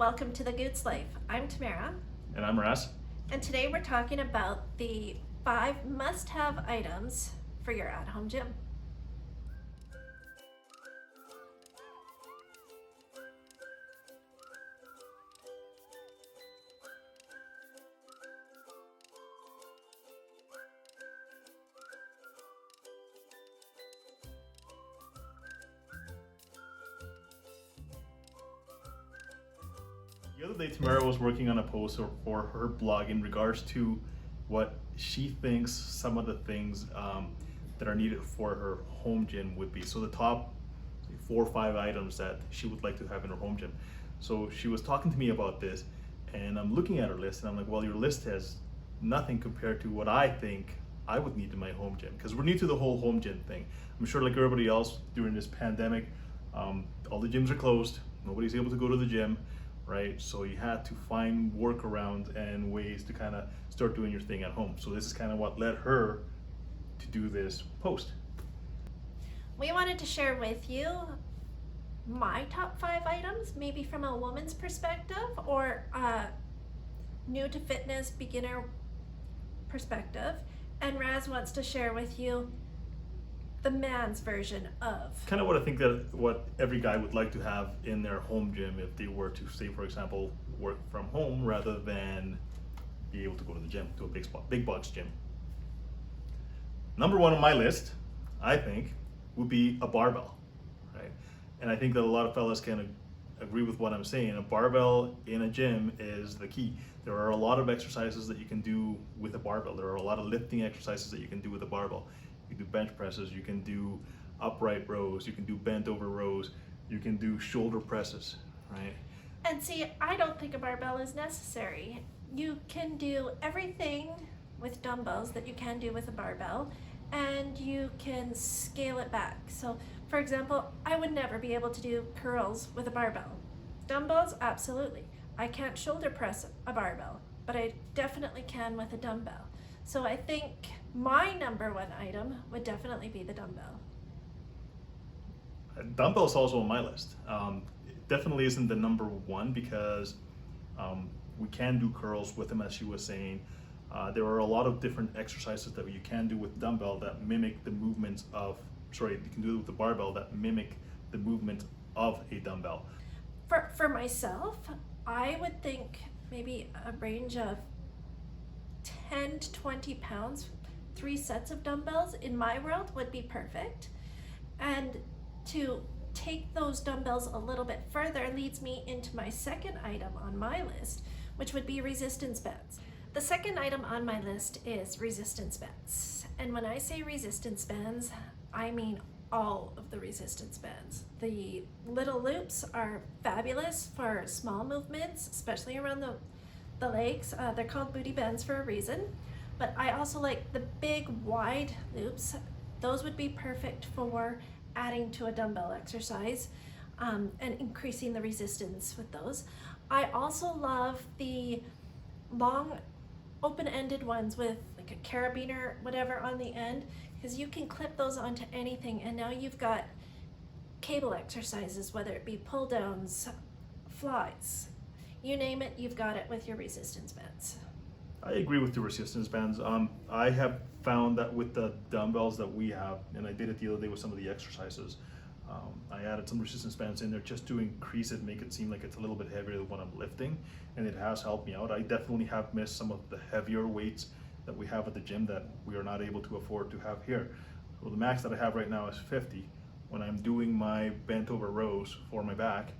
Welcome to the Gutz Life. I'm Tamara, And I'm Ras. and today we're talking about the 5 must-have items for your at-home gym. The other day, Tamara was working on a post for her blog in regards to what she thinks some of the things that are needed for her home gym would be. So the top 4 or 5 items that she would like to have in her home gym. So she was talking to me about this, and I'm looking at her list, and I'm like, well, your list has nothing compared to what I think I would need in my home gym, because we're new to the whole home gym thing. I'm sure, like everybody else during this pandemic, all the gyms are closed. Nobody's able to go to the gym. Right? So you had to find workarounds and ways to kind of start doing your thing at home. So this is kind of what led her to do this post. We wanted to share with you my top 5 items, maybe from a woman's perspective or a new to fitness beginner perspective. And Raz wants to share with you the man's version of. Kind of what I think that what every guy would like to have in their home gym if they were to, say, for example, work from home rather than be able to go to the gym, to a big box gym. Number 1 on my list, I think, would be a barbell, right? And I think that a lot of fellas can agree with what I'm saying. A barbell in a gym is the key. There are a lot of exercises that you can do with a barbell. There are a lot of lifting exercises that you can do with a barbell. You can do bench presses, you can do upright rows, you can do bent over rows, you can do shoulder presses, right? And see, I don't think a barbell is necessary. You can do everything with dumbbells that you can do with a barbell, and you can scale it back. So, for example, I would never be able to do curls with a barbell. Dumbbells, absolutely. I can't shoulder press a barbell, but I definitely can with a dumbbell. So I think my number 1 item would definitely be the dumbbell. Dumbbell is also on my list. It definitely isn't the number 1 because we can do curls with them, as she was saying. There are a lot of different exercises that you can do with dumbbell that mimic the movements of, you can do it with the barbell that mimic the movement of a dumbbell. For myself, I would think maybe a range of 10 to 20 pounds, 3 sets of dumbbells in my world would be perfect. And to take those dumbbells a little bit further leads me into my second item on my list, which would be resistance bands. The second item on my list is resistance bands. And when I say resistance bands, I mean all of the resistance bands. The little loops are fabulous for small movements, especially around the legs. They're called booty bands for a reason, but I also like the big wide loops. Those would be perfect for adding to a dumbbell exercise and increasing the resistance with those. I also love the long open-ended ones with like a carabiner, whatever, on the end, because you can clip those onto anything, and now you've got cable exercises, whether it be pull downs, flies, you name it, you've got it with your resistance bands. I agree with the resistance bands. I have found that with the dumbbells that we have, and I did it the other day with some of the exercises, I added some resistance bands in there just to increase it, make it seem like it's a little bit heavier than what I'm lifting, and it has helped me out. I definitely have missed some of the heavier weights that we have at the gym that we are not able to afford to have here. So the max that I have right now is 50. When I'm doing my bent over rows for my back,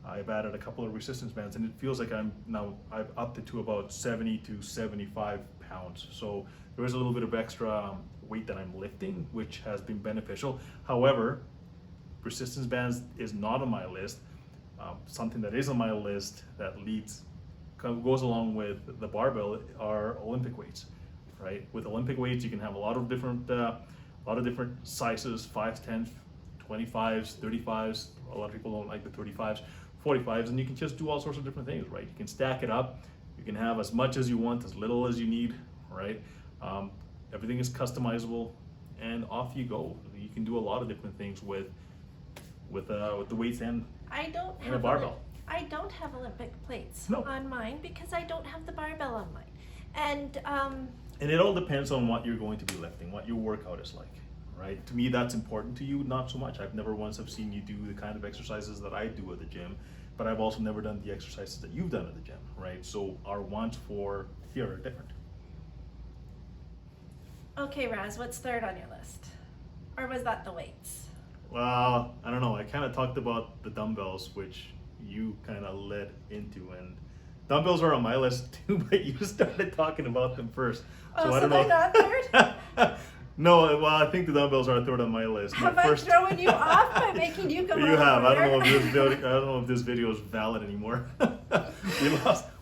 I've added a couple of resistance bands, and it feels like I've upped it to about 70 to 75 pounds. So there is a little bit of extra weight that I'm lifting, which has been beneficial. However, resistance bands is not on my list. Something that is on my list that goes along with the barbell are Olympic weights, right? With Olympic weights, you can have a lot of different sizes: 5s, 10s, 25s, 35s. A lot of people don't like the 35s. 45s, and you can just do all sorts of different things, right? You can stack it up. You can have as much as you want, as little as you need, right? Everything is customizable, and off you go. You can do a lot of different things with the weights and I don't a have barbell. I don't have Olympic plates No. on mine because I don't have the barbell on mine. And And it all depends on what you're going to be lifting, what your workout is like, right? To me, that's important. To you, not so much. I've never once have seen you do the kind of exercises that I do at the gym, but I've also never done the exercises that you've done at the gym, right? So our wants for here are different. okay, Raz, what's third on your list? Or was that the weights? Well, I don't know. I kind of talked about the dumbbells, which you kind of led into, and dumbbells are on my list too, but you started talking about them first. Oh, so I don't they're know. not third? No, well, I think the dumbbells are third on my list. Have My I first... thrown you off by making you come You over? have. I don't know if this video is valid anymore.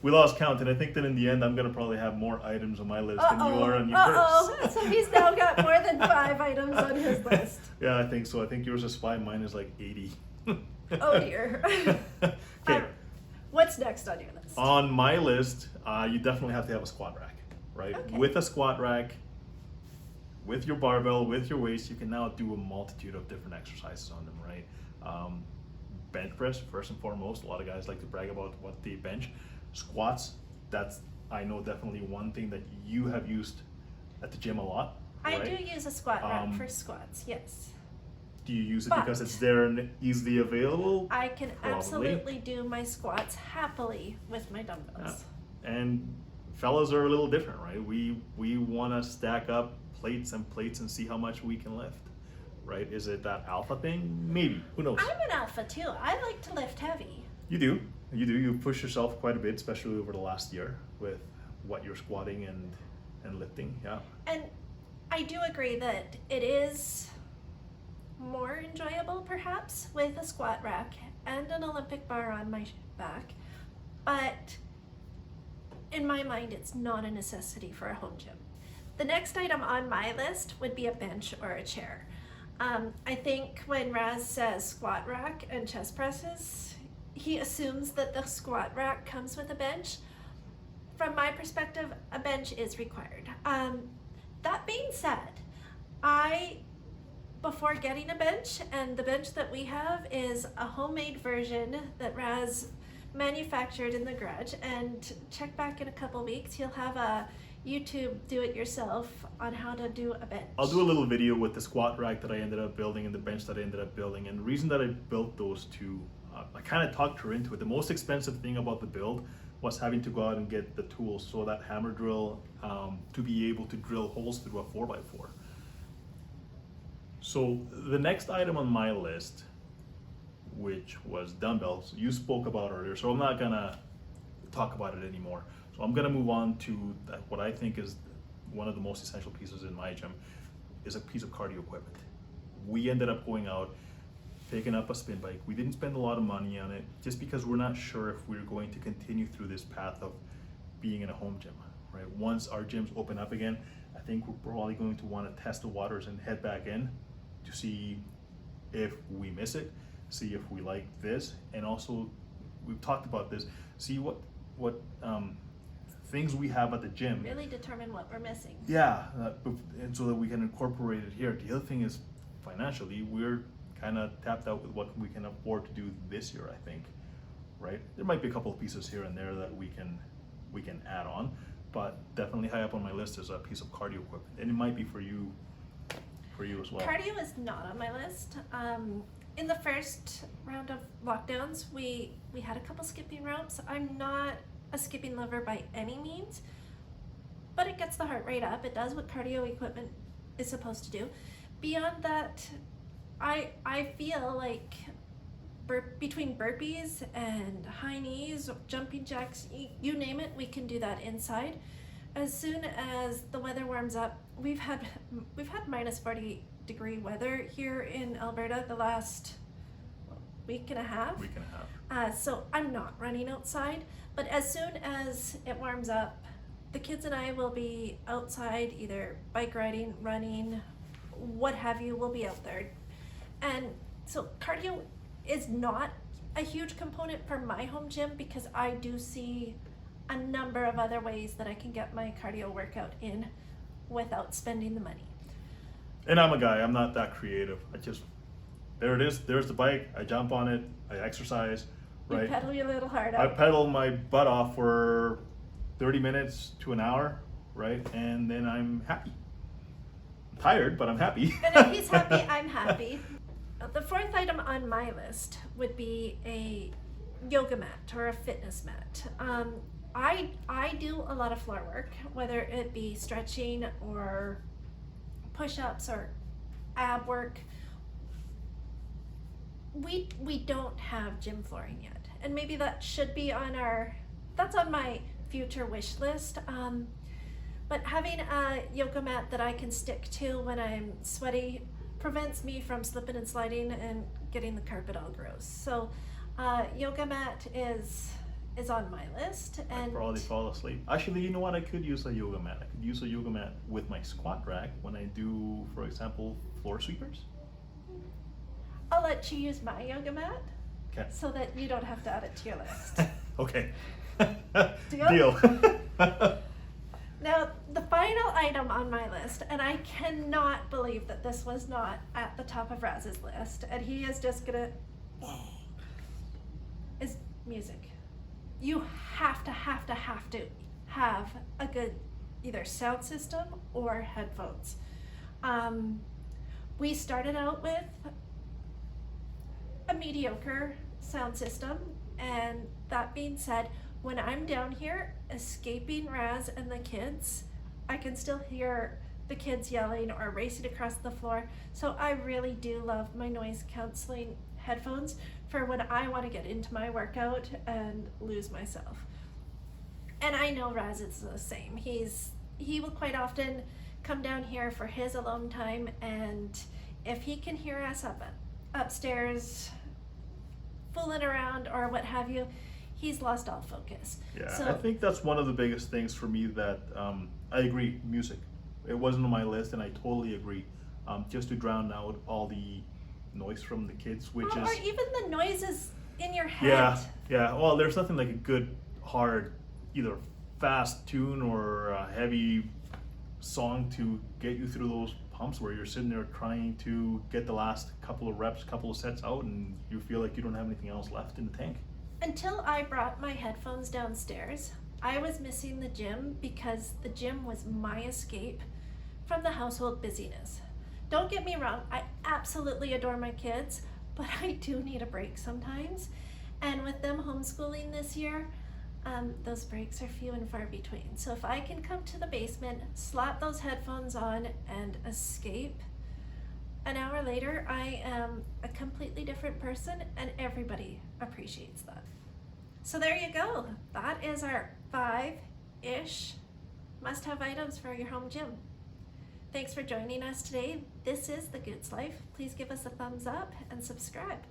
we lost count, and I think that in the end, I'm gonna probably have more items on my list than you are on yours. So he's now got more than 5 items on his list. Yeah, I think so. I think yours is 5, mine is like 80. Oh dear. Okay. What's next on your list? On my list, you definitely have to have a squat rack, right? Okay. With a squat rack, with your barbell, with your weights, you can now do a multitude of different exercises on them, right? Bench press, first and foremost. A lot of guys like to brag about what they bench. Squats, that's, I know, definitely one thing that you have used at the gym a lot, right? I do use a squat rack for squats, yes. Do you use it But because it's there and easily available? I can Probably. absolutely do my squats happily with my dumbbells. And fellas are a little different, right? We want to stack up plates and plates and see how much we can lift, right? Is it that alpha thing? Maybe. Who knows? I'm an alpha too. I like to lift heavy. You do. You push yourself quite a bit, especially over the last year with what you're squatting and lifting. Yeah. And I do agree that it is more enjoyable perhaps with a squat rack and an Olympic bar on my back, but in my mind it's not a necessity for a home gym. The next item on my list would be a bench or a chair. I think when Raz says squat rack and chest presses, he assumes that the squat rack comes with a bench. From my perspective, a bench is required. That being said, before getting a bench, and the bench that we have is a homemade version that Raz manufactured in the garage, and check back in a couple weeks, he'll have a YouTube do-it-yourself on how to do a bench. I'll do a little video with the squat rack that I ended up building and the bench that I ended up building. And the reason that I built those two, I kind of talked her into it. The most expensive thing about the build was having to go out and get the tools, so that hammer drill to be able to drill holes through a 4x4. So the next item on my list, which was dumbbells, you spoke about earlier, so I'm not gonna talk about it anymore. So I'm gonna move on to what I think is one of the most essential pieces in my gym, is a piece of cardio equipment. We ended up going out, picking up a spin bike. We didn't spend a lot of money on it just because we're not sure if we're going to continue through this path of being in a home gym, right? Once our gyms open up again, I think we're probably going to want to test the waters and head back in to see if we miss it, see if we like this, and also we've talked about this, see what things we have at the gym. Really determine what we're missing. Yeah, and so that we can incorporate it here. The other thing is financially, we're kind of tapped out with what we can afford to do this year, I think, right? There might be a couple of pieces here and there that we can add on, but definitely high up on my list is a piece of cardio equipment, and it might be for you as well. Cardio is not on my list. In the first round of lockdowns, we had a couple skipping ropes. I'm not a skipping lover by any means, but it gets the heart rate up. It does what cardio equipment is supposed to do. Beyond that, I feel like between burpees and high knees, jumping jacks, you name it, we can do that inside. As soon as the weather warms up, we've had minus 40-degree weather here in Alberta the last week and a half. So I'm not running outside, but as soon as it warms up, the kids and I will be outside, either bike riding, running, what have you, we'll be out there. And so cardio is not a huge component for my home gym because I do see a number of other ways that I can get my cardio workout in without spending the money. And I'm a guy, I'm not that creative. There it is, there's the bike, I jump on it, I exercise, right? You pedal your little heart I out. pedal my butt off for 30 minutes to an hour, right? And then I'm happy. I'm tired, but I'm happy. And if he's happy, I'm happy. The fourth item on my list would be a yoga mat or a fitness mat. I do a lot of floor work, whether it be stretching or push-ups or ab work. We don't have gym flooring yet, and maybe that should be that's on my future wish list. But having a yoga mat that I can stick to when I'm sweaty prevents me from slipping and sliding and getting the carpet all gross. So yoga mat is on my list. And I'd probably fall asleep. Actually, you know what? I could use a yoga mat. I could use a yoga mat with my squat rack when I do, for example, floor sweepers. I'll let you use my yoga mat Okay. so that you don't have to add it to your list. Okay. Deal? Deal. Now, the final item on my list, and I cannot believe that this was not at the top of Raz's list, and he is just gonna, is music. You have to have a good either sound system or headphones. We started out with a mediocre sound system, and that being said, when I'm down here escaping Raz and the kids, I can still hear the kids yelling or racing across the floor. So I really do love my noise canceling headphones for when I want to get into my workout and lose myself. And I know Raz is the same. He will quite often come down here for his alone time, and if he can hear us upstairs fooling around or what have you, he's lost all focus. Yeah, So I think that's one of the biggest things for me that I agree, music. It wasn't on my list, and I totally agree. Just to drown out all the noise from the kids, which or is... even the noises in your head. Yeah. Well, there's nothing like a good, hard, either fast tune or a heavy song to get you through those pumps where you're sitting there trying to get the last couple of reps, couple of sets out, and you feel like you don't have anything else left in the tank. Until I brought my headphones downstairs, I was missing the gym because the gym was my escape from the household busyness. Don't get me wrong, I absolutely adore my kids, but I do need a break sometimes. And with them homeschooling this year, those breaks are few and far between. So if I can come to the basement, slap those headphones on, and escape, an hour later, I am a completely different person, and everybody appreciates that. So there you go. That is our 5-ish must-have items for your home gym. Thanks for joining us today. This is the Gutz Life. Please give us a thumbs up and subscribe.